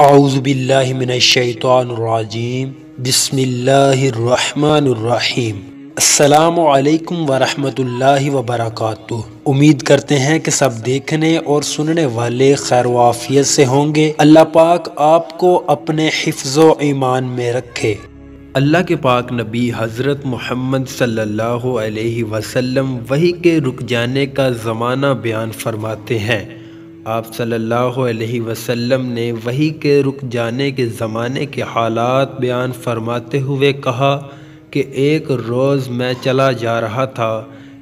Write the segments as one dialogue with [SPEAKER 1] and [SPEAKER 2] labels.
[SPEAKER 1] اعوذ باللہ من الشیطان الرجیم بسم اللہ الرحمن الرحیم۔ السلام علیکم ورحمۃ اللہ وبرکاتہ۔ امید کرتے ہیں کہ سب دیکھنے اور سننے والے خیر و عافیت سے ہوں گے۔ اللہ پاک آپ کو اپنے حفظ و ایمان میں رکھے۔ اللہ کے پاک نبی حضرت محمد صلی اللہ علیہ وسلم وحی کے رک جانے کا زمانہ بیان فرماتے ہیں۔ آپ صلی اللہ علیہ وسلم نے وحی کے رک جانے کے زمانے کے حالات بیان فرماتے ہوئے کہا کہ ایک روز میں چلا جا رہا تھا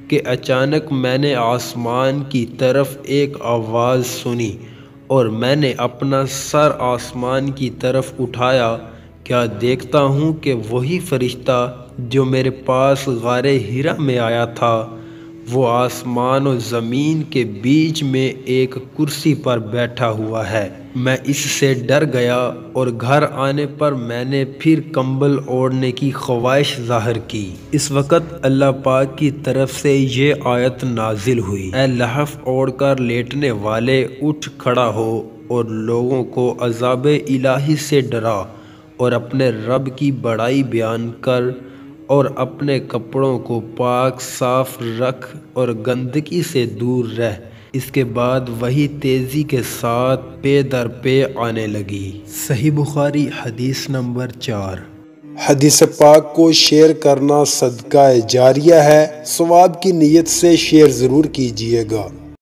[SPEAKER 1] کہ اچانک میں نے آسمان کی طرف ایک آواز سنی اور میں نے اپنا سر آسمان کی طرف اٹھایا، کیا دیکھتا ہوں کہ وہی فرشتہ جو میرے پاس غار حرا میں آیا تھا وہ آسمان و زمین کے بیچ میں ایک کرسی پر بیٹھا ہوا ہے۔ میں اس سے ڈر گیا اور گھر آنے پر میں نے پھر کمبل اوڑھنے کی خواہش ظاہر کی۔ اس وقت اللہ پاک کی طرف سے یہ آیت نازل ہوئی، اے لحاف اوڑھ کر لیٹنے والے، اٹھ کھڑا ہو اور لوگوں کو عذاب الہی سے ڈرا اور اپنے رب کی بڑائی بیان کر اور اپنے کپڑوں کو پاک صاف رکھ اور گندگی سے دور رہ۔ اس کے بعد وہی تیزی کے ساتھ پے در پے آنے لگی۔ صحیح بخاری حدیث نمبر 4۔
[SPEAKER 2] حدیث پاک کو شیئر کرنا صدقہ جاریہ ہے، ثواب کی نیت سے شیئر ضرور کیجیے گا۔